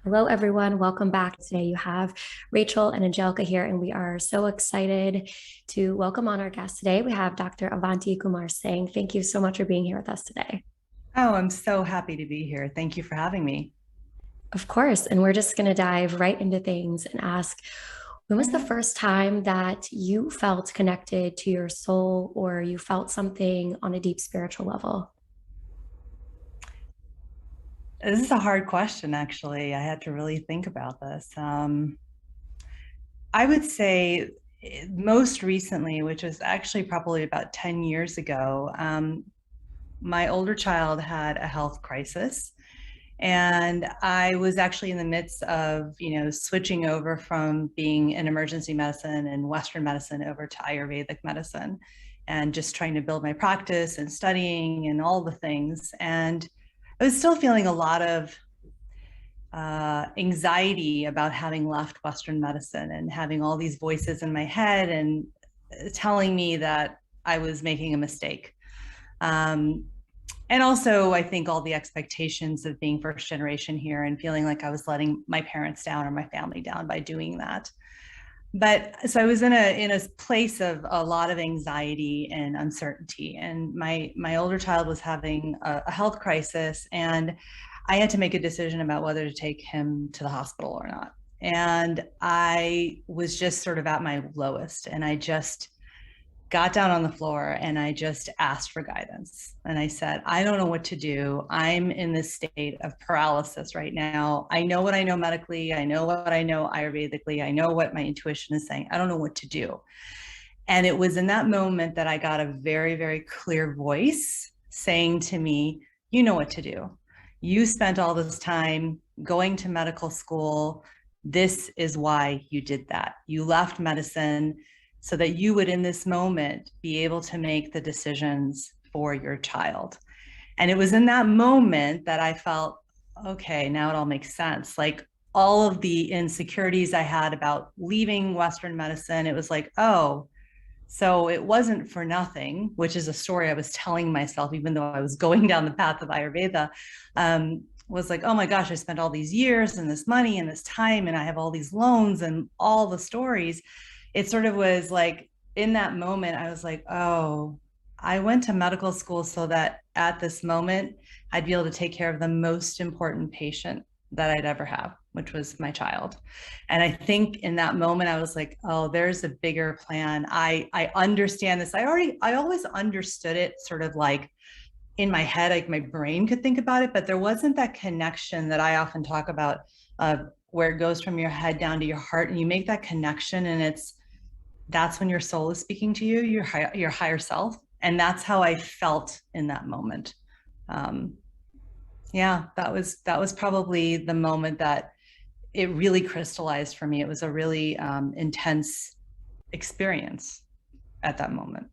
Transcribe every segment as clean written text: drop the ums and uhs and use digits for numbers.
Hello, everyone. Welcome back. Today you have Rachel and Angelica here, and we are so excited to welcome on our guest today. We have Dr. Avanti Kumar-Singh. Thank you so much for being here with us today. Oh, I'm so happy to be here. Thank you for having me. Of course, and we're just going to dive right into things and ask, when was the Mhm. first time that you felt connected to your soul or you felt something on a deep spiritual level? This is a hard question, actually. I had to really think about this. I would say most recently, which was actually probably about 10 years ago, my older child had a health crisis. And I was actually in the midst of, switching over from being in emergency medicine and Western medicine over to Ayurvedic medicine and just trying to build my practice and studying and all the things. And I was still feeling a lot of anxiety about having left Western medicine and having all these voices in my head and telling me that I was making a mistake. Um, and also, I think all the expectations of being first generation here and feeling like I was letting my parents down or my family down by doing that. But so I was in a place of a lot of anxiety and uncertainty, and my older child was having a health crisis, and I had to make a decision about whether to take him to the hospital or not. And I was just sort of at my lowest, and I just got down on the floor and I just asked for guidance. And I said, I don't know what to do. I'm in this state of paralysis right now. I know what I know medically. I know what I know Ayurvedically. I know what my intuition is saying. I don't know what to do. And it was in that moment that I got a very, very clear voice saying to me, you know what to do. You spent all this time going to medical school. This is why you did that. You left medicine so that you would, in this moment, be able to make the decisions for your child. And it was in that moment that I felt, okay, now it all makes sense. Like all of the insecurities I had about leaving Western medicine, it was like, oh, so it wasn't for nothing, which is a story I was telling myself, even though I was going down the path of Ayurveda. Was like, oh my gosh, I spent all these years and this money and this time, and I have all these loans and all the stories. It sort of was like in that moment, I was like, oh, I went to medical school so that at this moment, I'd be able to take care of the most important patient that I'd ever have, which was my child. And I think in that moment, I was like, oh, there's a bigger plan. I understand this. I always understood it sort of like in my head, like my brain could think about it, but there wasn't that connection that I often talk about, where it goes from your head down to your heart, and you make that connection, and that's when your soul is speaking to you, your higher self, and that's how I felt in that moment. Um, yeah, that was probably the moment that it really crystallized for me. It was a really intense experience at that moment.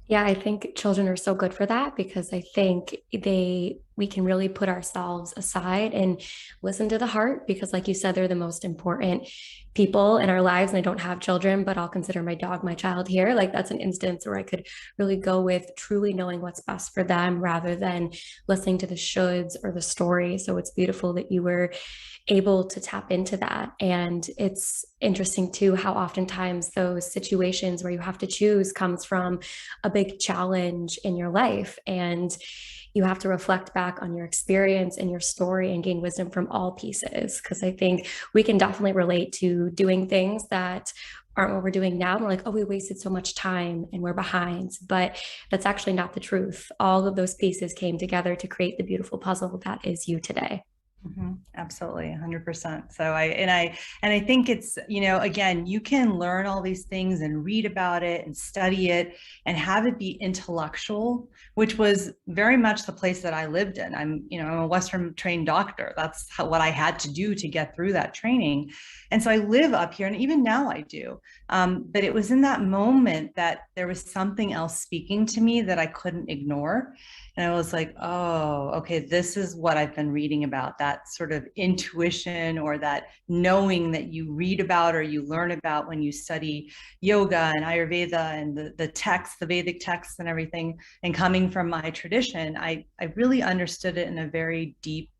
Yeah, I think children are so good for that because I think we can really put ourselves aside and listen to the heart because like you said, they're the most important people in our lives. And I don't have children, but I'll consider my dog my child here. Like that's an instance where I could really go with truly knowing what's best for them rather than listening to the shoulds or the story. So it's beautiful that you were able to tap into that. And it's interesting too how oftentimes those situations where you have to choose comes from a big challenge in your life. And you have to reflect back on your experience and your story and gain wisdom from all pieces. Because I think we can definitely relate to doing things that aren't what we're doing now. We're like, oh, we wasted so much time and we're behind. But that's actually not the truth. All of those pieces came together to create the beautiful puzzle that is you today. Absolutely, 100%. So I think it's, again, you can learn all these things and read about it and study it and have it be intellectual, which was very much the place that I lived in. I'm a Western trained doctor. That's what I had to do to get through that training. And so I live up here, and even now I do. But it was in that moment that there was something else speaking to me that I couldn't ignore. And I was like, oh, okay, this is what I've been reading about, that sort of intuition or that knowing that you read about or you learn about when you study yoga and Ayurveda and the texts, the Vedic texts and everything. And coming from my tradition, I really understood it in a very deep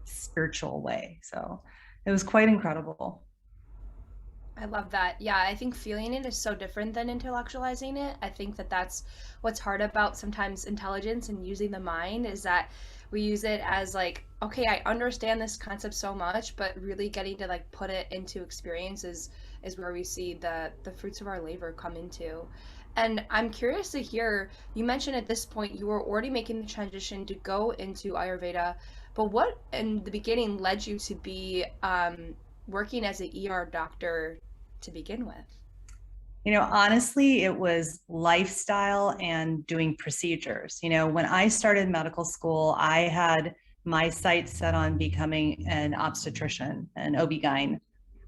spiritual way. So it was quite incredible. I love that. Yeah, I think feeling it is so different than intellectualizing it. I think that that's what's hard about sometimes intelligence and using the mind is that we use it as like, okay, I understand this concept so much, but really getting to like put it into experience is where we see the fruits of our labor come into. And I'm curious to hear, you mentioned at this point you were already making the transition to go into Ayurveda, but what in the beginning led you to be working as an ER doctor to begin with? Honestly, it was lifestyle and doing procedures. When I started medical school, I had my sights set on becoming an obstetrician, an OB-GYN.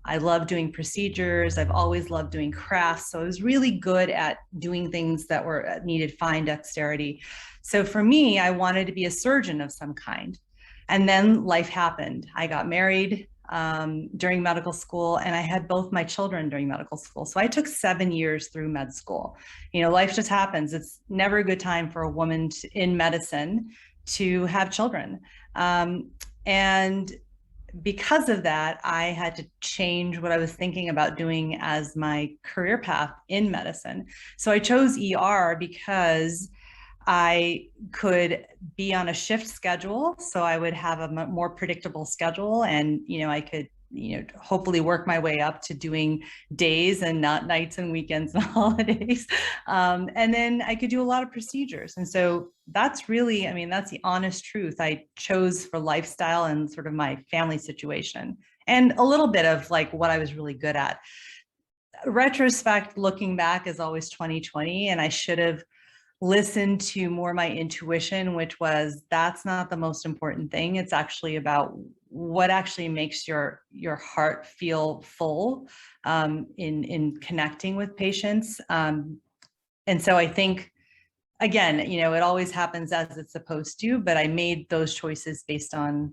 I love doing procedures. I've always loved doing crafts. So I was really good at doing things that were needed fine dexterity. So for me, I wanted to be a surgeon of some kind. And then life happened. I got married during medical school, and I had both my children during medical school. So I took 7 years through med school. Life just happens. It's never a good time for a woman in medicine to have children. And because of that, I had to change what I was thinking about doing as my career path in medicine. So I chose ER because I could be on a shift schedule. So I would have a more predictable schedule, and, I could, hopefully work my way up to doing days and not nights and weekends and holidays. And then I could do a lot of procedures. And so that's really, that's the honest truth. I chose for lifestyle and sort of my family situation and a little bit of like what I was really good at. Retrospect, looking back, is always 2020, and I should have listen to more my intuition, which was that's not the most important thing. It's actually about what actually makes your heart feel full in connecting with patients. And so I think, again, it always happens as it's supposed to, but I made those choices based on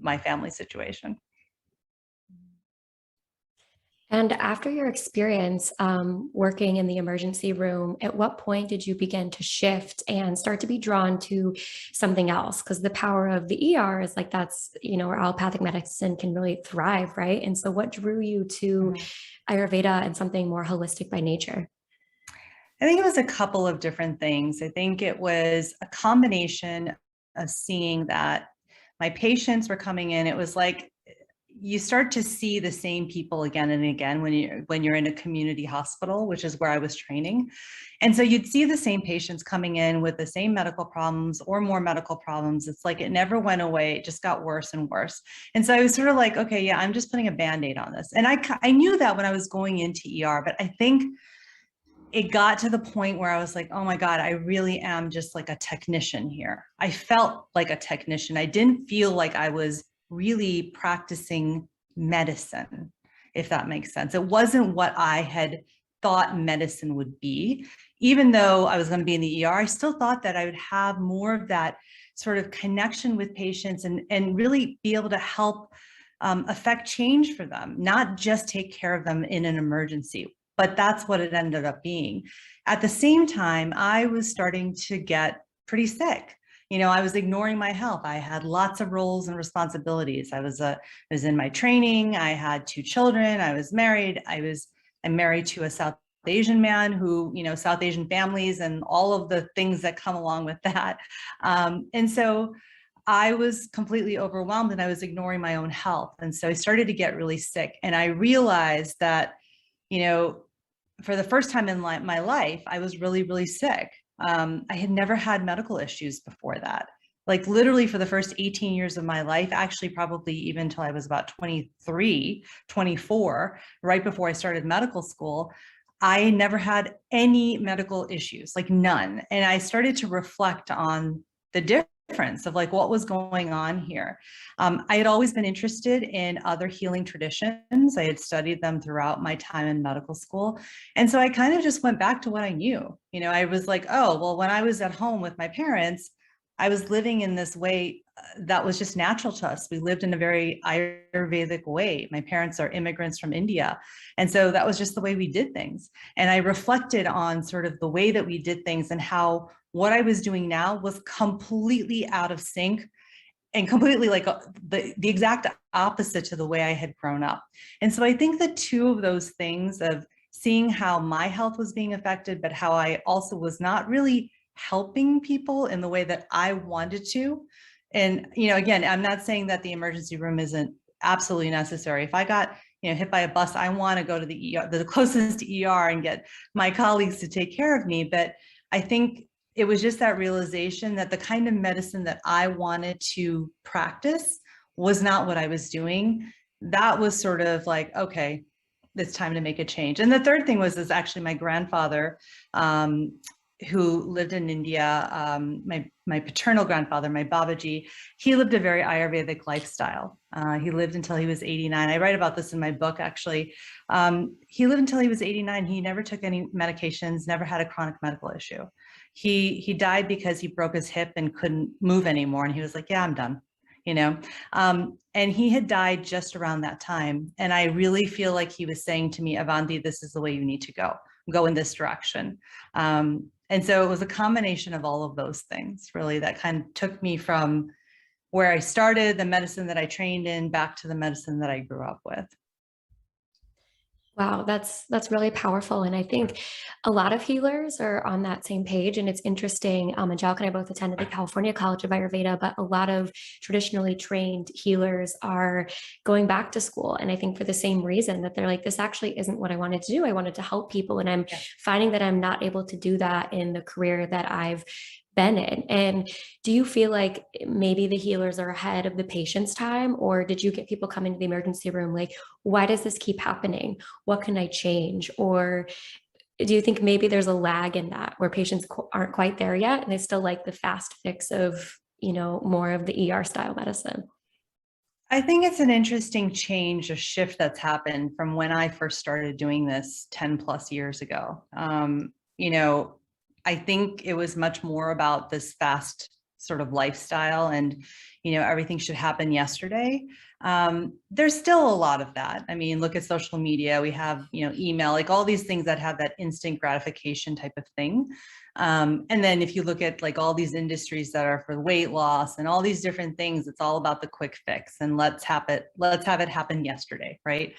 my family situation. And after your experience working in the emergency room, at what point did you begin to shift and start to be drawn to something else? Because the power of the ER is like that's, where allopathic medicine can really thrive, right? And so what drew you to Ayurveda and something more holistic by nature? I think it was a couple of different things. I think it was a combination of seeing that my patients were coming in. It was like you start to see the same people again and again when you're in a community hospital, which is where I was training. And so you'd see the same patients coming in with the same medical problems or more medical problems. It's like it never went away. It just got worse and worse. And so I was sort of like, okay, yeah, I'm just putting a Band-Aid on this. And I knew that when I was going into ER, but I think it got to the point where I was like, oh my God, I really am just like a technician here. I felt like a technician. I didn't feel like I was really practicing medicine, if that makes sense. It wasn't what I had thought medicine would be. Even though I was going to be in the ER, I still thought that I would have more of that sort of connection with patients and really be able to help affect change for them, not just take care of them in an emergency. But that's what it ended up being. At the same time, I was starting to get pretty sick. I was ignoring my health. I had lots of roles and responsibilities. I was in my training. I had 2 children. I was married. I'm married to a South Asian man who, South Asian families and all of the things that come along with that. And so I was completely overwhelmed and I was ignoring my own health. And so I started to get really sick. And I realized that, for the first time in my life, I was really, really sick. I had never had medical issues before that. Like literally for the first 18 years of my life, actually probably even until I was about 23, 24, right before I started medical school, I never had any medical issues, like none. And I started to reflect on the difference of like what was going on here. I had always been interested in other healing traditions. I had studied them throughout my time in medical school. And so I kind of just went back to what I knew. I was like, oh, well, when I was at home with my parents, I was living in this way that was just natural to us. We lived in a very Ayurvedic way. My parents are immigrants from India. And so that was just the way we did things. And I reflected on sort of the way that we did things and how what I was doing now was completely out of sync and completely like the exact opposite to the way I had grown up. And so I think the two of those things of seeing how my health was being affected, but how I also was not really helping people in the way that I wanted to. And, you know, again, I'm not saying that the emergency room isn't absolutely necessary. If I got, you know, hit by a bus, I want to go to the ER, the closest ER, and get my colleagues to take care of me. But I think it was just that realization that the kind of medicine that I wanted to practice was not what I was doing. That was sort of like, okay, it's time to make a change. And the third thing was, is actually my grandfather, who lived in India, my paternal grandfather, my Babaji, he lived a very Ayurvedic lifestyle. He lived until he was 89. I write about this in my book, actually. He lived until he was 89. He never took any medications, never had a chronic medical issue. He died because he broke his hip and couldn't move anymore. And he was like, yeah, I'm done, you know? And he had died just around that time. And I really feel like he was saying to me, Avanti, this is the way you need to go in this direction. And so it was a combination of all of those things, really, that kind of took me from where I started, the medicine that I trained in, back to the medicine that I grew up with. Wow, that's really powerful, and I think a lot of healers are on that same page. And it's interesting. Angelica and I both attended the California College of Ayurveda, but a lot of traditionally trained healers are going back to school, and I think for the same reason, that they're like, this actually isn't what I wanted to do. I wanted to help people, and I'm finding that I'm not able to do that in the career that I've been in. And do you feel like maybe the healers are ahead of the patient's time, or did you get people coming to the emergency room like, why does this keep happening? What can I change? Or do you think maybe there's a lag in that, where patients aren't quite there yet and they still like the fast fix of, you know, more of the ER style medicine? I think it's an interesting change, a shift that's happened from when I first started doing this 10 plus years ago. You know, I think it was much more about this fast sort of lifestyle, and, you know, everything should happen yesterday. There's still a lot of that. I mean, look at social media. We have, you know, email, like all these things that have that instant gratification type of thing. And then if you look at like all these industries that are for weight loss and all these different things, it's all about the quick fix and let's have it happen yesterday, right?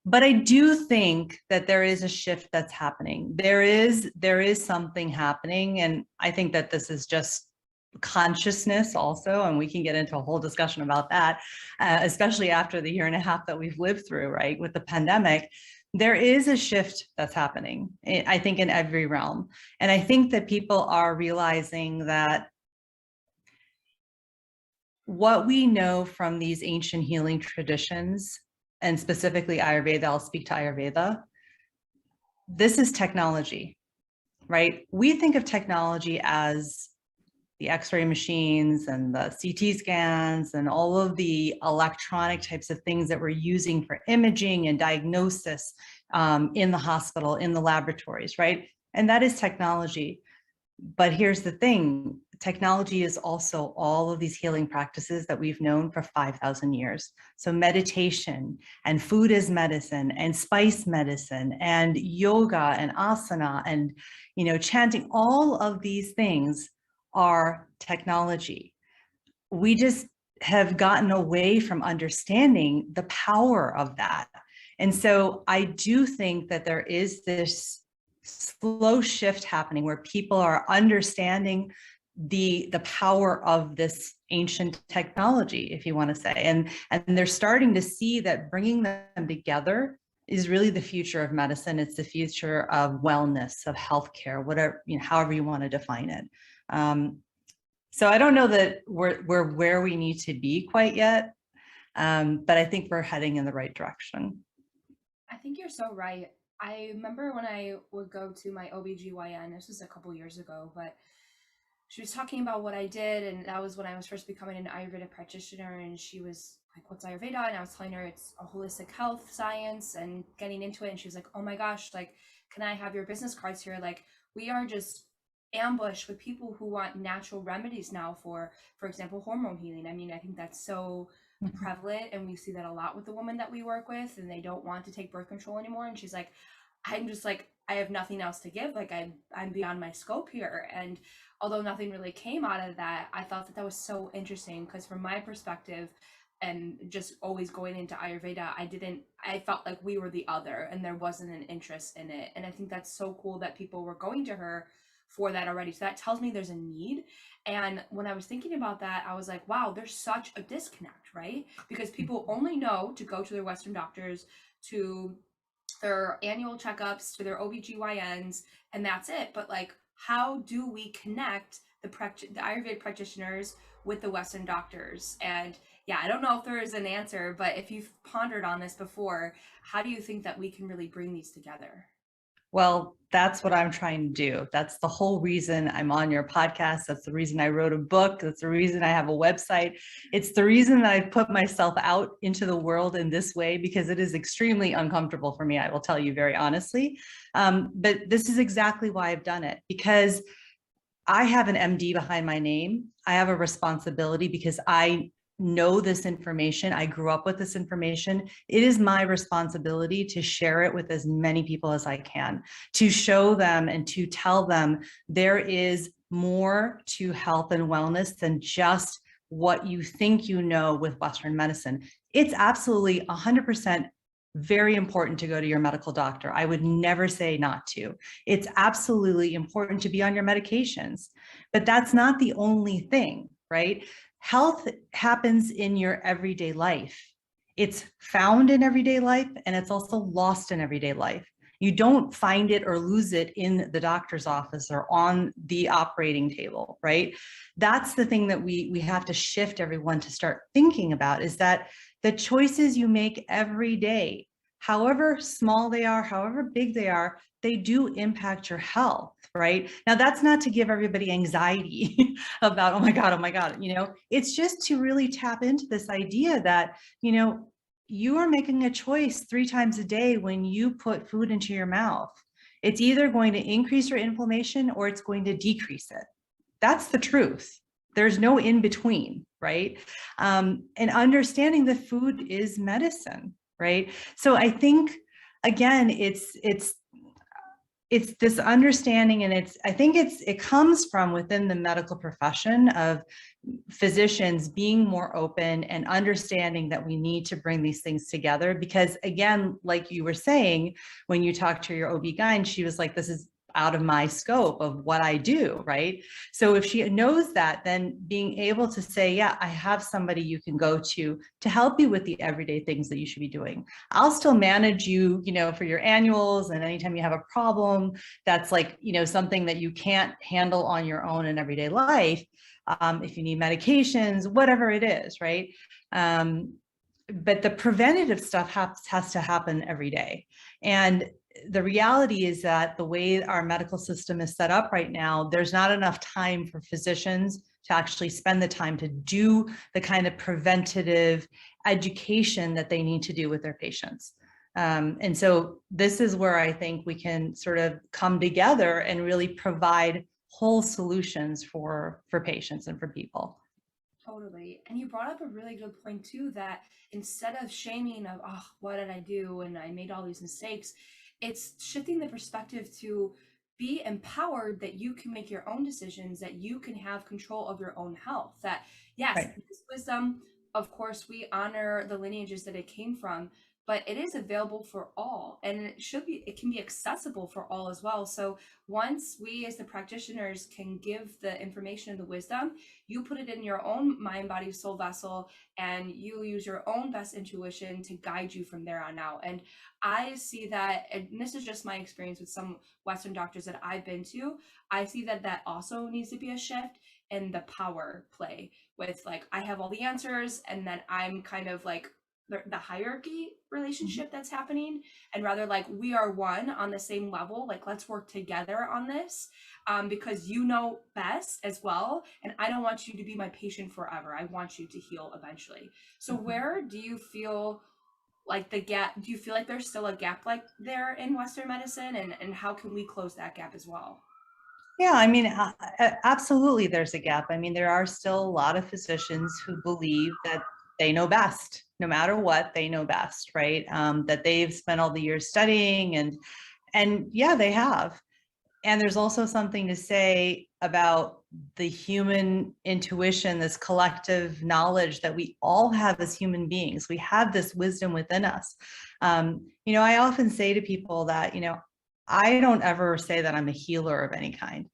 But I do think that there is a shift that's happening. There is something happening. And I think that this is just consciousness also. And we can get into a whole discussion about that, especially after the year and a half that we've lived through, right, with the pandemic. There is a shift that's happening, I think, in every realm. And I think that people are realizing that what we know from these ancient healing traditions, and specifically Ayurveda, I'll speak to Ayurveda, this is technology, right? We think of technology as the X-ray machines and the CT scans and all of the electronic types of things that we're using for imaging and diagnosis in the hospital, in the laboratories, right? And that is technology. But here's the thing, technology is also all of these healing practices that we've known for 5,000 years. So meditation and food as medicine and spice medicine and yoga and asana and, you know, chanting, all of these things are technology. We just have gotten away from understanding the power of that. And so I do think that there is this slow shift happening where people are understanding the power of this ancient technology, if you want to say, and they're starting to see that bringing them together is really the future of medicine. It's the future of wellness, of healthcare, whatever, you know, however you want to define it. So I don't know that we're where we need to be quite yet, but I think we're heading in the right direction. I think you're so right. I remember when I would go to my OBGYN, this was a couple years ago, but she was talking about what I did, and that was when I was first becoming an Ayurveda practitioner, and she was like, what's Ayurveda? And I was telling her it's a holistic health science and getting into it, and she was like, oh my gosh, like, can I have your business cards here? Like, we are just ambushed with people who want natural remedies now for example, hormone healing. I mean, I think that's so prevalent, and we see that a lot with the women that we work with, and they don't want to take birth control anymore. And she's like, I'm just like, I have nothing else to give. Like I'm beyond my scope here. And although nothing really came out of that, I thought that that was so interesting because from my perspective, and just always going into Ayurveda, I felt like we were the other and there wasn't an interest in it. And I think that's so cool that people were going to her for that already. So that tells me there's a need. And when I was thinking about that, I was like, wow, there's such a disconnect, right? Because people only know to go to their Western doctors, to their annual checkups, to their OBGYNs, and that's it. But like, how do we connect the Ayurvedic practitioners with the Western doctors? And yeah, I don't know if there is an answer, but if you've pondered on this before, how do you think that we can really bring these together? Well, that's what I'm trying to do. That's the whole reason I'm on your podcast. That's the reason I wrote a book. That's the reason I have a website. It's the reason that I've put myself out into the world in this way, because it is extremely uncomfortable for me. I will tell you very honestly. But this is exactly why I've done it, because I have an MD behind my name. I have a responsibility because I know this information. I grew up with this information. It is my responsibility to share it with as many people as I can, to show them and to tell them there is more to health and wellness than just what you think you know with Western medicine. It's absolutely 100% very important to go to your medical doctor. I would never say not to. It's absolutely important to be on your medications, but that's not the only thing, right? Health happens in your everyday life. It's found in everyday life, and it's also lost in everyday life. You don't find it or lose it in the doctor's office or on the operating table, right? That's the thing that we have to shift everyone to start thinking about, is that the choices you make every day, however small they are, however big they are, they do impact your health, right? Now, that's not to give everybody anxiety about, oh my God, it's just to really tap into this idea that, you are making a choice 3 times a day when you put food into your mouth. It's either going to increase your inflammation or it's going to decrease it. That's the truth. There's no in between, right? And understanding that food is medicine, right? So I think, again, it's this understanding, and it comes from within the medical profession of physicians being more open and understanding that we need to bring these things together. Because again, like you were saying, when you talked to your OB-GYN, she was like, this is out of my scope of what I do, right? So if she knows that, then being able to say, yeah, I have somebody you can go to help you with the everyday things that you should be doing. I'll still manage you, for your annuals, and anytime you have a problem that's like, something that you can't handle on your own in everyday life, if you need medications, whatever it is, right? But the preventative stuff has to happen every day. And the reality is that the way our medical system is set up right now, there's not enough time for physicians to actually spend the time to do the kind of preventative education that they need to do with their patients. And so this is where I think we can sort of come together and really provide whole solutions for patients and for people. Totally. And you brought up a really good point too, that instead of shaming of, oh, what did I do? And I made all these mistakes, it's shifting the perspective to be empowered that you can make your own decisions, that you can have control of your own health. That, yes, Right. this wisdom, of course, we honor the lineages that it came from, but it is available for all, and it can be accessible for all as well. So once we as the practitioners can give the information and the wisdom, you put it in your own mind, body, soul vessel, and you use your own best intuition to guide you from there on out. And I see that, and this is just my experience with some Western doctors that I've been to, I see that that also needs to be a shift in the power play with, like, I have all the answers, and then I'm kind of like the hierarchy relationship that's happening, and rather like we are one on the same level, like let's work together on this, because you know best as well, and I don't want you to be my patient forever. I want you to heal eventually. So where do you feel like the gap, do you feel like there's still a gap like there in Western medicine, and how can we close that gap as well? Yeah, I mean, absolutely there's a gap. I mean, there are still a lot of physicians who believe that they know best. No matter what, they know best, right? That they've spent all the years studying And yeah, they have. And there's also something to say about the human intuition, this collective knowledge that we all have as human beings. We have this wisdom within us. I often say to people that, I don't ever say that I'm a healer of any kind.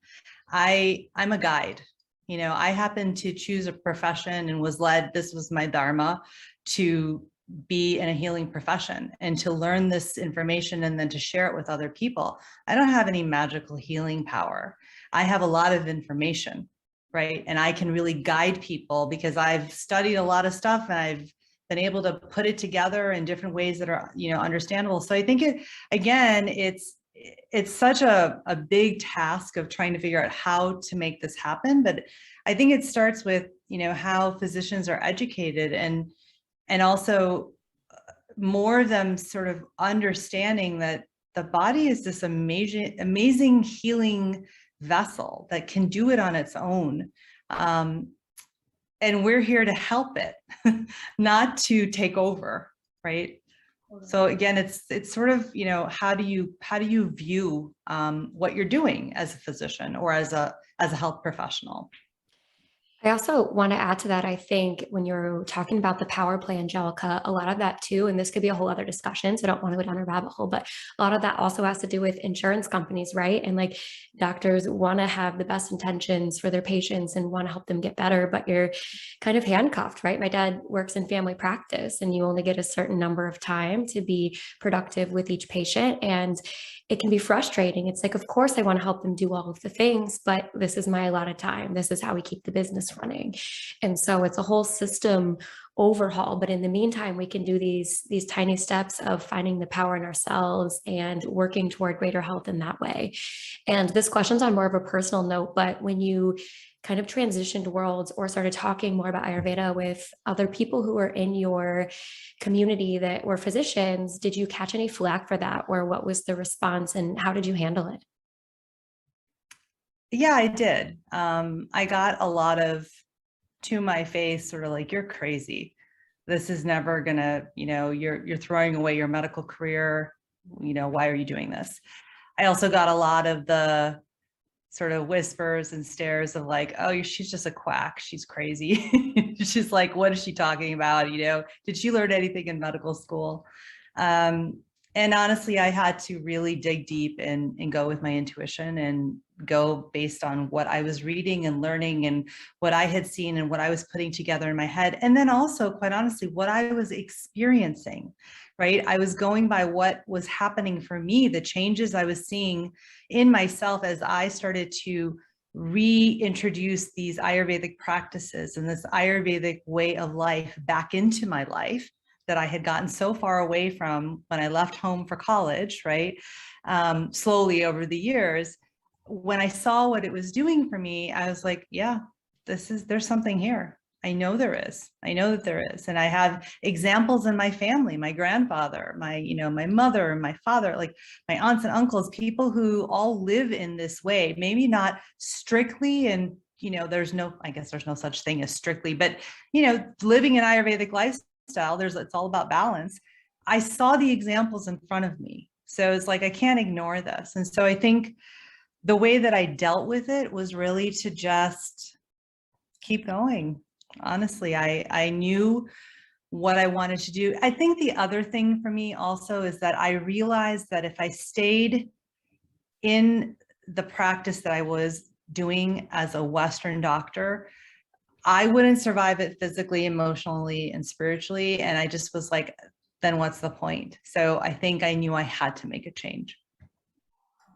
I'm a guide. I happen to choose a profession and was led, this was my dharma, to be in a healing profession and to learn this information and then to share it with other people. I don't have any magical healing power. I have a lot of information, right? And I can really guide people because I've studied a lot of stuff and I've been able to put it together in different ways that are, understandable. So I think it's such a big task of trying to figure out how to make this happen. But I think it starts with, how physicians are educated and also more of them sort of understanding that the body is this amazing healing vessel that can do it on its own. And we're here to help it, not to take over, right? So again, it's sort of, how do you view what you're doing as a physician or as a health professional? I also want to add to that. I think when you're talking about the power play, Angelica, a lot of that too, and this could be a whole other discussion, so I don't want to go down a rabbit hole, but a lot of that also has to do with insurance companies, right? And like doctors want to have the best intentions for their patients and want to help them get better, but you're kind of handcuffed, right? My dad works in family practice and you only get a certain number of time to be productive with each patient. And it can be frustrating. It's like, of course, I want to help them do all of the things, but this is my allotted time. This is how we keep the business running. And so it's a whole system overhaul. But in the meantime, we can do these tiny steps of finding the power in ourselves and working toward greater health in that way. And this question's on more of a personal note, but when you kind of transitioned worlds or started talking more about Ayurveda with other people who were in your community that were physicians, did you catch any flack for that? Or what was the response and how did you handle it? Yeah, I did. I got a lot of to my face, sort of like, you're crazy. This is never gonna, you're throwing away your medical career. Why are you doing this? I also got a lot of the sort of whispers and stares of like, oh, she's just a quack. She's crazy. She's like, what is she talking about? Did she learn anything in medical school? And honestly, I had to really dig deep and go with my intuition and go based on what I was reading and learning and what I had seen and what I was putting together in my head. And then also, quite honestly, what I was experiencing, right? I was going by what was happening for me, the changes I was seeing in myself as I started to reintroduce these Ayurvedic practices and this Ayurvedic way of life back into my life that I had gotten so far away from when I left home for college, right? Slowly over the years, when I saw what it was doing for me, I was like, yeah, there's something here. I know there is. I know that there is. And I have examples in my family, my grandfather, my mother, my father, like my aunts and uncles, people who all live in this way, maybe not strictly, and I guess there's no such thing as strictly, but living an Ayurvedic lifestyle, it's all about balance. I saw the examples in front of me. So it's like, I can't ignore this. And so I think the way that I dealt with it was really to just keep going. Honestly, I knew what I wanted to do. I think the other thing for me also is that I realized that if I stayed in the practice that I was doing as a Western doctor, I wouldn't survive it physically, emotionally, and spiritually. And I just was like, then what's the point? So I think I knew I had to make a change.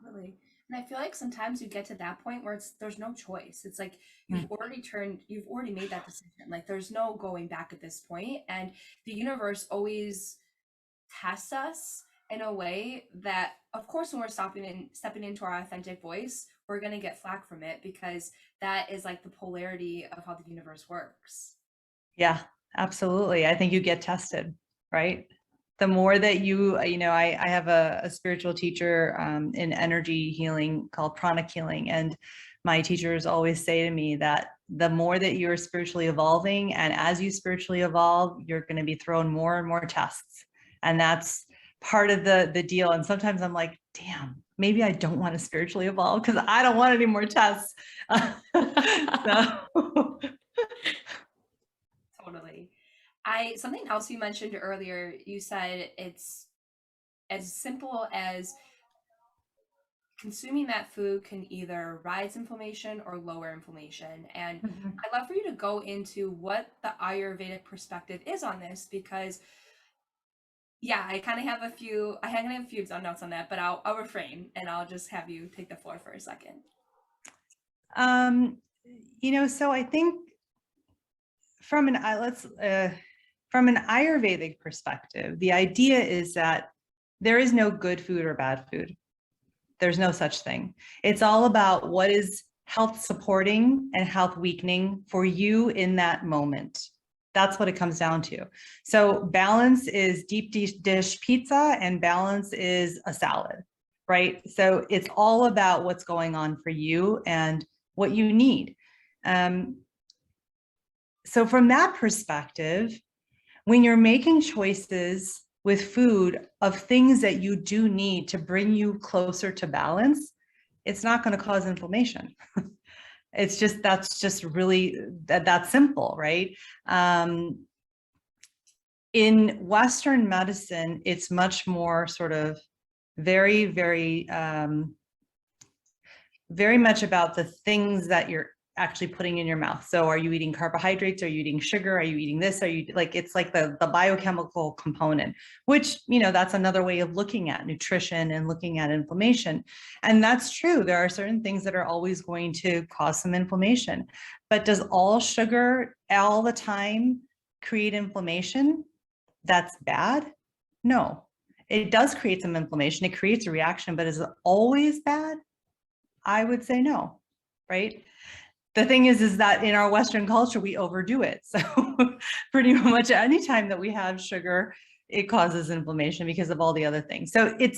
Totally. And I feel like sometimes you get to that point where there's no choice. It's like you've already made that decision. Like there's no going back at this point. And the universe always tests us in a way that, of course, when we're stepping into our authentic voice, we're going to get flack from it because that is like the polarity of how the universe works. Yeah, absolutely. I think you get tested, right? The more that I have a spiritual teacher in energy healing called pranic healing. And my teachers always say to me that the more that you're spiritually evolving, and as you spiritually evolve, you're going to be thrown more and more tests. And that's part of the deal. And sometimes I'm like, damn, maybe I don't want to spiritually evolve because I don't want any more tests. So. Totally. Something else you mentioned earlier, you said it's as simple as consuming that food can either rise inflammation or lower inflammation. And I'd love for you to go into what the Ayurvedic perspective is on this, because yeah, I kind of have a few notes on that, but I'll refrain and I'll just have you take the floor for a second. So I think from an Ayurvedic perspective, the idea is that there is no good food or bad food. There's no such thing. It's all about what is health supporting and health weakening for you in that moment. That's what it comes down to. So balance is deep dish pizza and balance is a salad, right? So it's all about what's going on for you and what you need. So from that perspective, when you're making choices with food of things that you do need to bring you closer to balance, it's not going to cause inflammation. It's just, that's just really that simple, right? In Western medicine, it's much more sort of very, very, very much about the things that you're actually putting in your mouth. So are you eating carbohydrates? Are you eating sugar? Are you eating this? Are you like, it's like the biochemical component, which, that's another way of looking at nutrition and looking at inflammation. And that's true. There are certain things that are always going to cause some inflammation, but does all sugar all the time create inflammation? That's bad? No, it does create some inflammation. It creates a reaction, but is it always bad? I would say no, right? The thing is that in our Western culture, we overdo it. So pretty much anytime that we have sugar, it causes inflammation because of all the other things. So I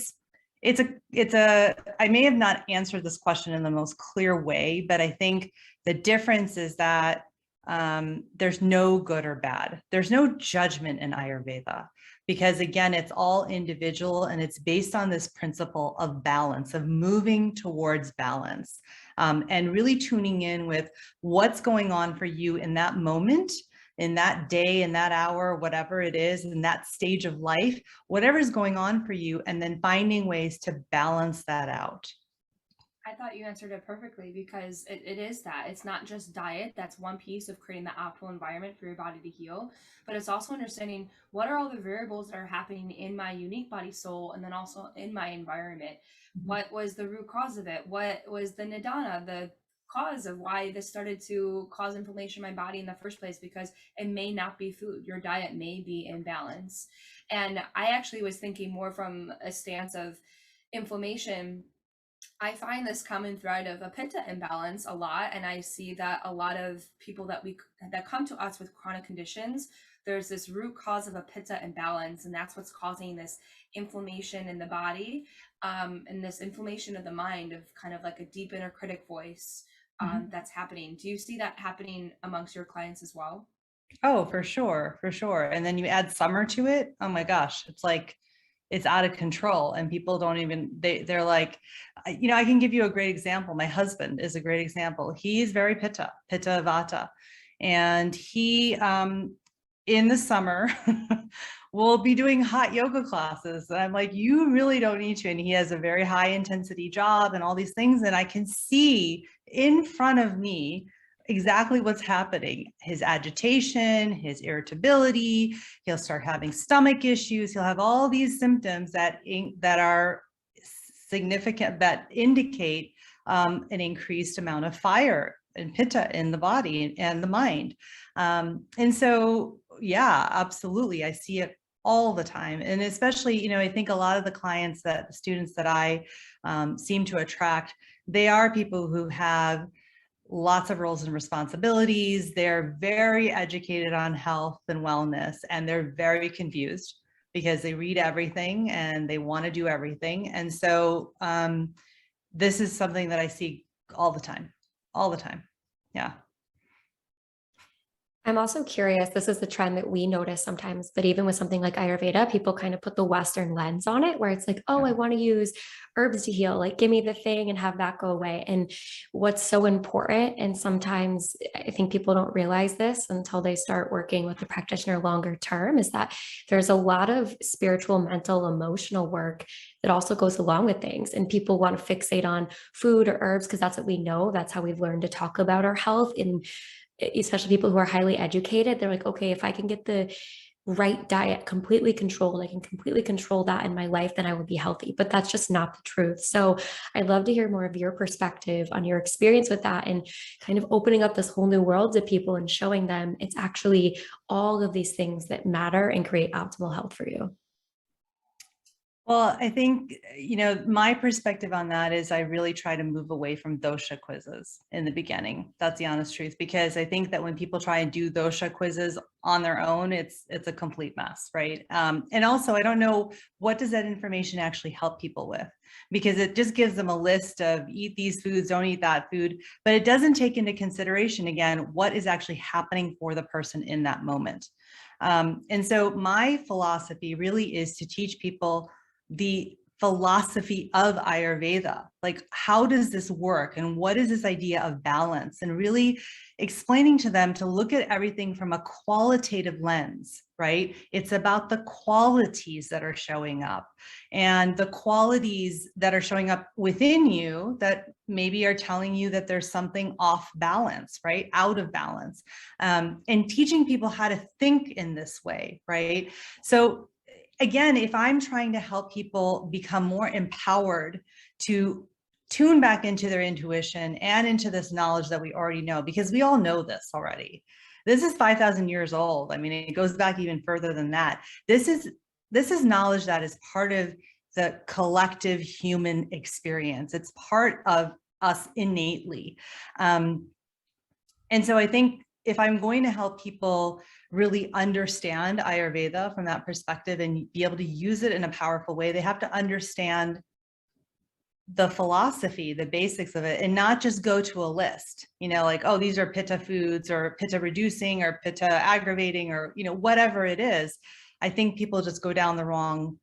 may have not answered this question in the most clear way, but I think the difference is that there's no good or bad. There's no judgment in Ayurveda, because again, it's all individual and it's based on this principle of balance, of moving towards balance, and really tuning in with what's going on for you in that moment, in that day, in that hour, whatever it is, in that stage of life, whatever's going on for you, and then finding ways to balance that out. I thought you answered it perfectly, because it is that. It's not just diet. That's one piece of creating the optimal environment for your body to heal, but it's also understanding what are all the variables that are happening in my unique body soul, and then also in my environment. What was the root cause of it? What was the nidana, the cause of why this started to cause inflammation in my body in the first place? Because it may not be food. Your diet may be imbalance. And I actually was thinking more from a stance of inflammation. I find this common thread of a pitta imbalance a lot, and I see that a lot of people that come to us with chronic conditions, there's this root cause of a pitta imbalance, and that's what's causing this inflammation in the body, and this inflammation of the mind, of kind of like a deep inner critic voice that's happening. Do you see that happening amongst your clients as well? Oh, for sure, for sure. And then you add summer to it. Oh my gosh, it's like it's out of control, and people don't even, they're like, I can give you a great example. My husband is a great example. He's very pitta vata, and he in the summer will be doing hot yoga classes, and I'm like, you really don't need to. And he has a very high intensity job and all these things, and I can see in front of me exactly what's happening. His agitation, his irritability, he'll start having stomach issues. He'll have all these symptoms that are significant, that indicate an increased amount of fire and pitta in the body and the mind. And so, yeah, absolutely. I see it all the time. And especially, I think a lot of the students that I seem to attract, they are people who have lots of roles and responsibilities. They're very educated on health and wellness, and they're very confused because they read everything and they want to do everything. And so this is something that I see all the time. Yeah. I'm also curious. This is the trend that we notice sometimes, but even with something like Ayurveda, people kind of put the Western lens on it, where it's like, oh, I want to use herbs to heal, like give me the thing and have that go away. And what's so important, and sometimes I think people don't realize this until they start working with the practitioner longer term, is that there's a lot of spiritual, mental, emotional work that also goes along with things. And people want to fixate on food or herbs because that's what we know. That's how we've learned to talk about our health. And especially people who are highly educated, they're like, okay, if I can get the right diet completely controlled, I can completely control that in my life, then I will be healthy. But that's just not the truth. So I'd love to hear more of your perspective on your experience with that and kind of opening up this whole new world to people and showing them it's actually all of these things that matter and create optimal health for you. Well, I think, my perspective on that is I really try to move away from dosha quizzes in the beginning. That's the honest truth, because I think that when people try and do dosha quizzes on their own, it's a complete mess, right? And also, I don't know, what does that information actually help people with? Because it just gives them a list of eat these foods, don't eat that food, but it doesn't take into consideration, again, what is actually happening for the person in that moment. And so my philosophy really is to teach people the philosophy of Ayurveda. Like, how does this work? And what is this idea of balance? And really explaining to them to look at everything from a qualitative lens, right? It's about the qualities that are showing up and the qualities that are showing up within you that maybe are telling you that there's something off balance, right? Out of balance. And teaching people how to think in this way, right? So again, if I'm trying to help people become more empowered to tune back into their intuition and into this knowledge that we already know, because we all know this already. This is 5,000 years old. I mean, it goes back even further than that. This is knowledge that is part of the collective human experience. It's part of us innately. And so I think if I'm going to help people really understand Ayurveda from that perspective and be able to use it in a powerful way, they have to understand the philosophy, the basics of it, and not just go to a list, like, oh, these are pitta foods or pitta reducing or pitta aggravating or, whatever it is. I think people just go down the wrong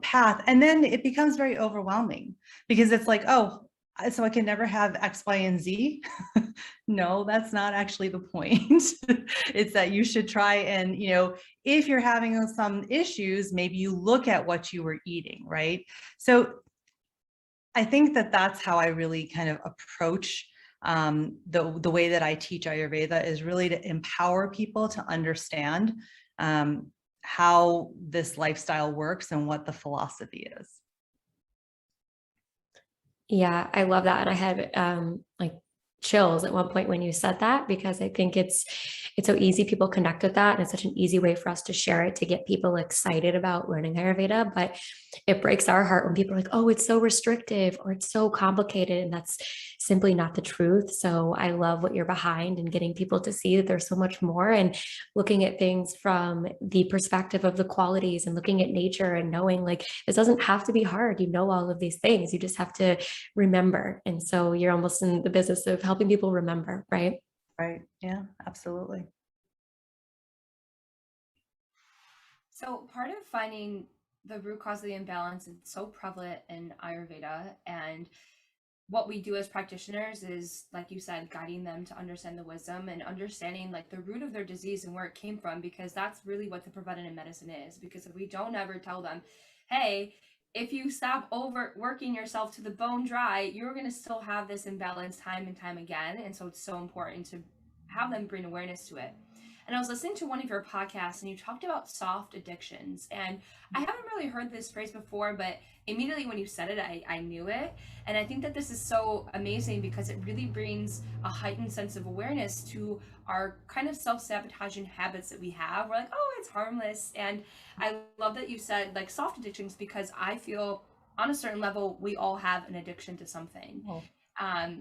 path. And then it becomes very overwhelming because it's like, oh, so I can never have X, Y, and Z. No, that's not actually the point. It's that you should try and, if you're having some issues, maybe you look at what you were eating, right? So I think that that's how I really kind of approach the way that I teach Ayurveda, is really to empower people to understand how this lifestyle works and what the philosophy is. Yeah, I love that. And I had like chills at one point when you said that, because I think it's so easy. People connect with that. And it's such an easy way for us to share it, to get people excited about learning Ayurveda. But it breaks our heart when people are like, oh, it's so restrictive or it's so complicated. And that's simply not the truth. So I love what you're behind and getting people to see that there's so much more, and looking at things from the perspective of the qualities and looking at nature and knowing like it doesn't have to be hard. You know, all of these things, you just have to remember. And so you're almost in the business of helping people remember, right? Right. Yeah, absolutely. So part of finding the root cause of the imbalance is so prevalent in Ayurveda, and what we do as practitioners is, like you said, guiding them to understand the wisdom and understanding like the root of their disease and where it came from, because that's really what the preventative medicine is. Because if we don't ever tell them, hey, if you stop overworking yourself to the bone dry, you're going to still have this imbalance time and time again. And so it's so important to have them bring awareness to it. And I was listening to one of your podcasts and you talked about soft addictions. And I haven't really heard this phrase before, but immediately when you said it, I knew it. And I think that this is so amazing because it really brings a heightened sense of awareness to our kind of self-sabotaging habits that we have. We're like, oh, it's harmless. And I love that you said like soft addictions, because I feel on a certain level, we all have an addiction to something. Oh.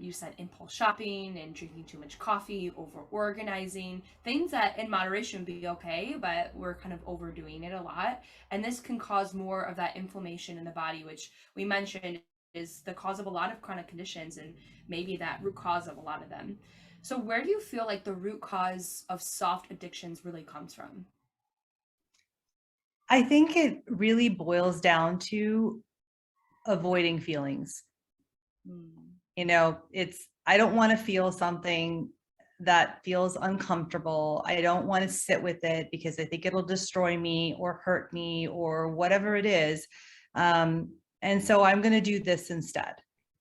You said impulse shopping and drinking too much coffee, over organizing, things that in moderation would be okay, but we're kind of overdoing it a lot. And this can cause more of that inflammation in the body, which we mentioned is the cause of a lot of chronic conditions and maybe that root cause of a lot of them. So where do you feel like the root cause of soft addictions really comes from? I think it really boils down to avoiding feelings. Mm. I don't want to feel something that feels uncomfortable. I don't want to sit with it because I think it'll destroy me or hurt me or whatever it is. And so I'm going to do this instead,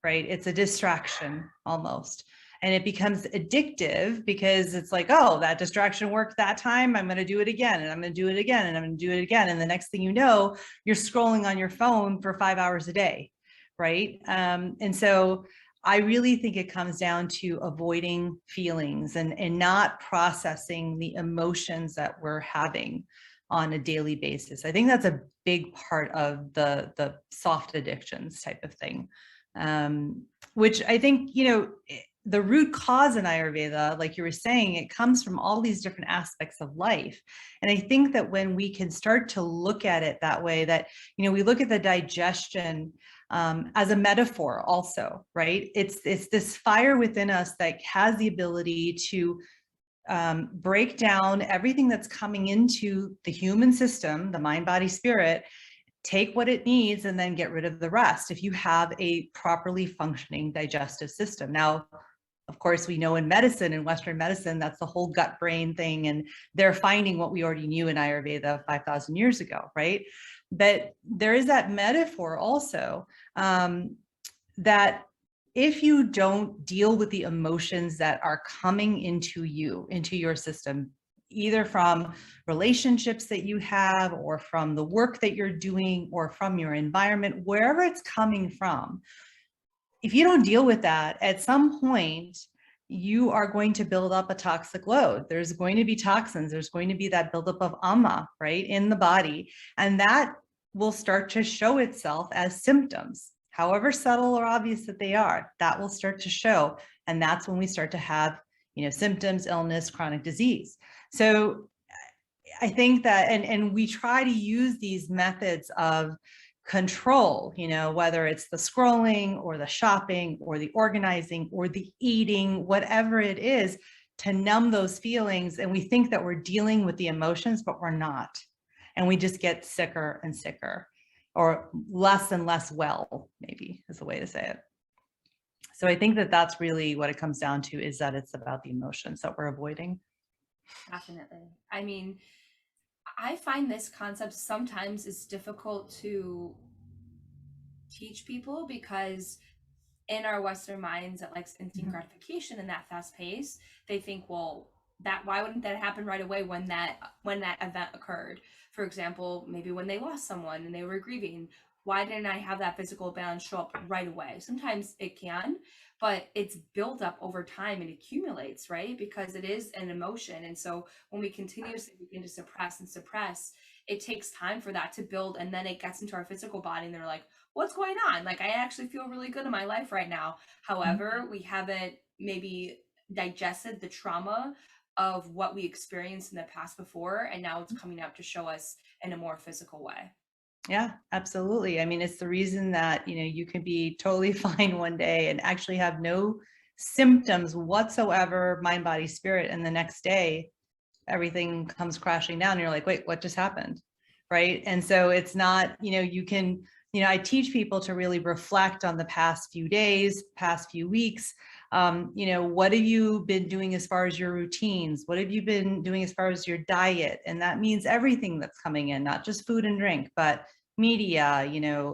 right? It's a distraction almost. And it becomes addictive because it's like, oh, that distraction worked that time. I'm going to do it again, and I'm going to do it again, and I'm going to do it again. And the next thing you know, you're scrolling on your phone for 5 hours a day, right? And so I really think it comes down to avoiding feelings and not processing the emotions that we're having on a daily basis. I think that's a big part of the soft addictions type of thing, which I think, the root cause in Ayurveda, like you were saying, it comes from all these different aspects of life. And I think that when we can start to look at it that way, that, we look at the digestion as a metaphor also, right? It's this fire within us that has the ability to break down everything that's coming into the human system, the mind, body, spirit, take what it needs, and then get rid of the rest if you have a properly functioning digestive system. Now, of course, we know in medicine, in Western medicine, that's the whole gut brain thing. And they're finding what we already knew in Ayurveda 5,000 years ago, right? But there is that metaphor also, that if you don't deal with the emotions that are coming into you, into your system, either from relationships that you have, or from the work that you're doing, or from your environment, wherever it's coming from, if you don't deal with that, at some point, you are going to build up a toxic load. There's going to be toxins. There's going to be that buildup of ama, right, in the body. And that will start to show itself as symptoms, however subtle or obvious that they are. That will start to show. And that's when we start to have, symptoms, illness, chronic disease. So I think that, and we try to use these methods of control, whether it's the scrolling or the shopping or the organizing or the eating, whatever it is, to numb those feelings. And we think that we're dealing with the emotions, but we're not. And we just get sicker and sicker, or less and less well, maybe is the way to say it. So I think that that's really what it comes down to, is that it's about the emotions that we're avoiding. Definitely. I mean, I find this concept sometimes is difficult to teach people because in our Western minds that likes instant gratification and that fast pace, they think, well, that why wouldn't that happen right away when that event occurred? For example, maybe when they lost someone and they were grieving, why didn't I have that physical balance show up right away? Sometimes it can, but it's built up over time and accumulates, right? Because it is an emotion. And so when we continuously begin to suppress and suppress, it takes time for that to build. And then it gets into our physical body and they're like, what's going on? Like, I actually feel really good in my life right now. However, we haven't maybe digested the trauma of what we experienced in the past before. And now it's coming out to show us in a more physical way. Yeah, absolutely. I mean, it's the reason that, you can be totally fine one day and actually have no symptoms whatsoever, mind, body, spirit. And the next day, everything comes crashing down. And you're like, wait, what just happened? Right. And so it's not, you can, I teach people to really reflect on the past few days, past few weeks. What have you been doing as far as your routines? What have you been doing as far as your diet? And that means everything that's coming in, not just food and drink, but media,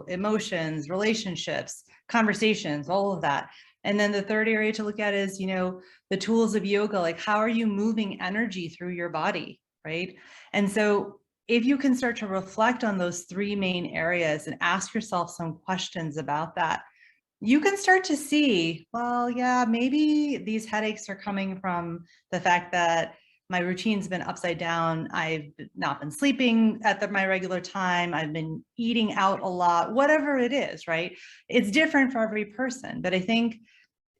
emotions, relationships, conversations, all of that. And then the third area to look at is, the tools of yoga, like how are you moving energy through your body, right? And so if you can start to reflect on those three main areas and ask yourself some questions about that, you can start to see, well, yeah, maybe these headaches are coming from the fact that my routine's been upside down. I've not been sleeping at my regular time. I've been eating out a lot, whatever it is, right? It's different for every person, but I think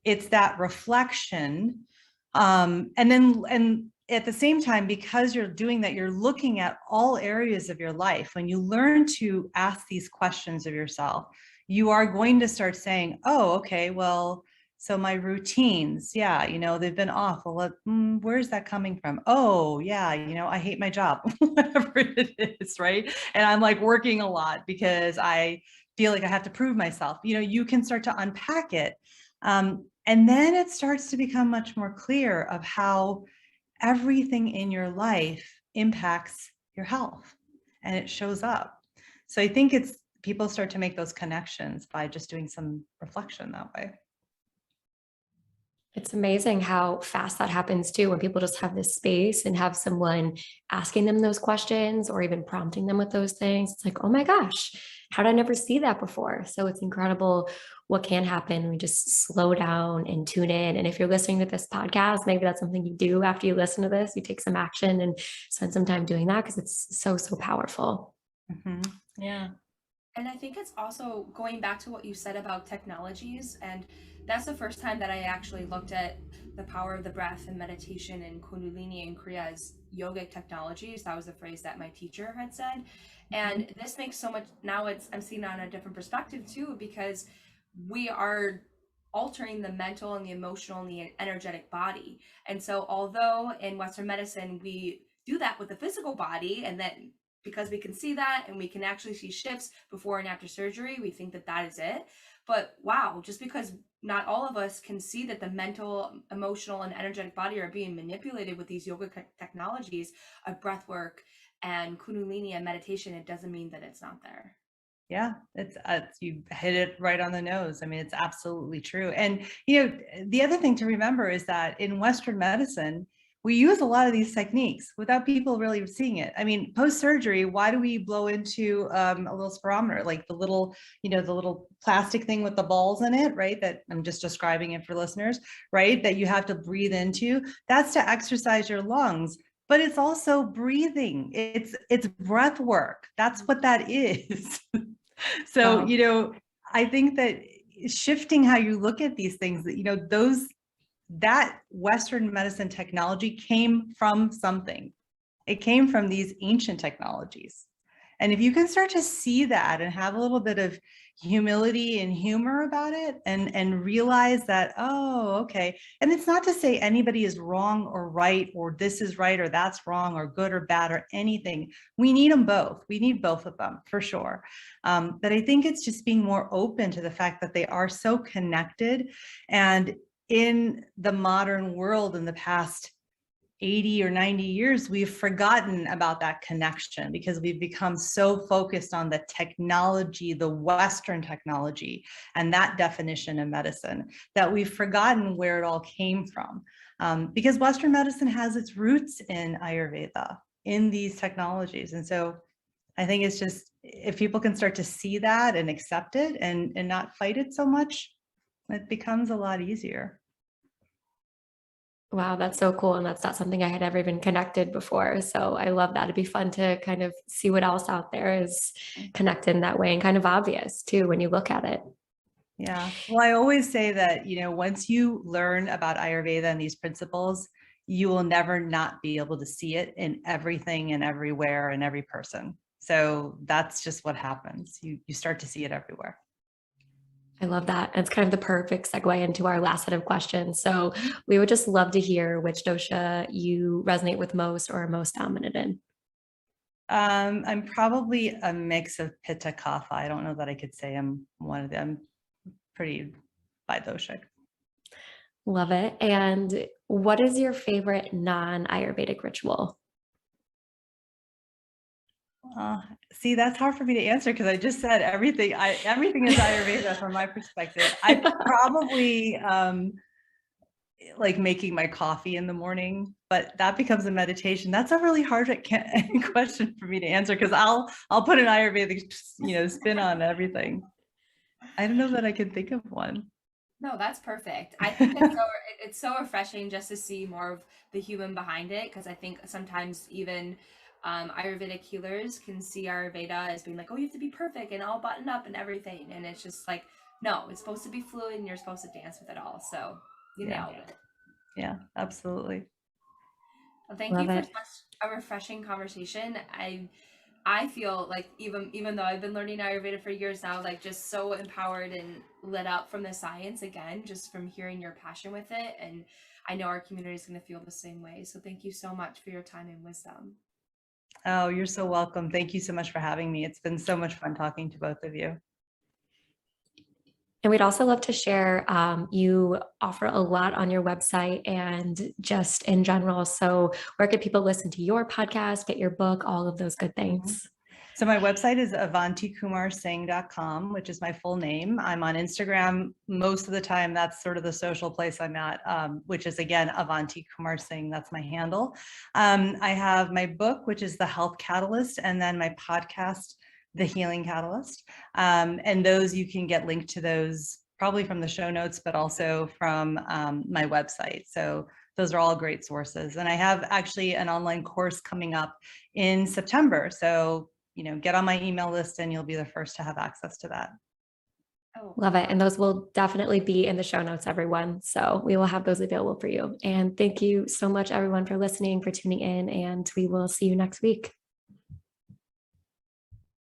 it's that reflection. And at the same time, because you're doing that, you're looking at all areas of your life. When you learn to ask these questions of yourself, you are going to start saying, oh, okay, well, So my routines, yeah, they've been off. Well, where's that coming from? Oh, yeah, I hate my job, whatever it is, right? And I'm like working a lot because I feel like I have to prove myself. You can start to unpack it. And then it starts to become much more clear of how everything in your life impacts your health and it shows up. So I think people start to make those connections by just doing some reflection that way. It's amazing how fast that happens too, when people just have this space and have someone asking them those questions or even prompting them with those things. It's like, oh my gosh, how did I never see that before? So it's incredible what can happen when we just slow down and tune in. And if you're listening to this podcast, maybe that's something you do after you listen to this, you take some action and spend some time doing that because it's so, so powerful. Mm-hmm. Yeah. And I think it's also going back to what you said about technologies. And that's the first time that I actually looked at the power of the breath and meditation and Kundalini and Kriya as yogic technologies. That was the phrase that my teacher had said. And this makes so much, now I'm seeing it on a different perspective too, because we are altering the mental and the emotional and the energetic body. And so although in Western medicine, we do that with the physical body, and then because we can see that and we can actually see shifts before and after surgery, we think that that is it. But wow, just because not all of us can see that the mental, emotional, and energetic body are being manipulated with these yoga technologies of breath work and Kundalini and meditation, it doesn't mean that it's not there. Yeah, it's you hit it right on the nose. I mean, it's absolutely true. And the other thing to remember is that in Western medicine, we use a lot of these techniques without people really seeing it. I mean, post-surgery, why do we blow into a little spirometer, like the little plastic thing with the balls in it, right? That I'm just describing it for listeners, right? That you have to breathe into. That's to exercise your lungs, but it's also breathing. It's breath work. That's what that is. So, Wow. I think that shifting how you look at these things, that Western medicine technology came from something. It came from these ancient technologies. And if you can start to see that and have a little bit of humility and humor about it and realize that, oh, okay. And it's not to say anybody is wrong or right, or this is right, or that's wrong, or good or bad, or anything. We need them both. We need both of them for sure. But I think it's just being more open to the fact that they are so connected. And in the modern world in the past 80 or 90 years, we've forgotten about that connection because we've become so focused on the technology, the Western technology, and that definition of medicine, that we've forgotten where it all came from. Because Western medicine has its roots in Ayurveda, in these technologies. And so I think it's just, if people can start to see that and accept it and not fight it so much, it becomes a lot easier. Wow, that's so cool. And that's not something I had ever even connected before. So I love that. It'd be fun to kind of see what else out there is connected in that way and kind of obvious too when you look at it. Yeah. Well, I always say that, once you learn about Ayurveda and these principles, you will never not be able to see it in everything and everywhere and every person. So that's just what happens. You start to see it everywhere. I love that. It's kind of the perfect segue into our last set of questions. So we would just love to hear which dosha you resonate with most or are most dominant in. I'm probably a mix of Pitta Kapha. I don't know that I could say I'm one of them. Pretty bi-doshic. Love it. And what is your favorite non-Ayurvedic ritual? See, that's hard for me to answer because I just said everything. Everything is Ayurveda from my perspective. I probably like making my coffee in the morning, but that becomes a meditation. That's a really hard question for me to answer because I'll put an Ayurvedic spin on everything. I don't know that I can think of one. No, that's perfect. I think it's so refreshing just to see more of the human behind it, because I think sometimes even Ayurvedic healers can see Ayurveda as being like, oh, you have to be perfect and all buttoned up and everything, and it's just like, no, it's supposed to be fluid and you're supposed to dance with it all. So you nailed it. Yeah, absolutely. Well, thank Love you for it. such a refreshing conversation. I I feel like even though I've been learning Ayurveda for years now, like just so empowered and lit up from the science again, just from hearing your passion with it. And I know our community is going to feel the same way. So thank you so much for your time and wisdom. Oh, you're so welcome. Thank you so much for having me. It's been so much fun talking to both of you. And we'd also love to share, you offer a lot on your website and just in general. So where could people listen to your podcast, get your book, all of those good things? So my website is avantikumar-singh.com, which is my full name. I'm on Instagram most of the time. That's sort of the social place I'm at, which is again, Avanti Kumar-Singh. That's my handle. I have my book, which is The Health Catalyst, and then my podcast, The Healing Catalyst. And those, you can get linked to those probably from the show notes, but also from my website. So those are all great sources. And I have actually an online course coming up in September. So, get on my email list and you'll be the first to have access to that. Oh, love it. And those will definitely be in the show notes, everyone. So we will have those available for you. And thank you so much, everyone, for listening, for tuning in, and we will see you next week.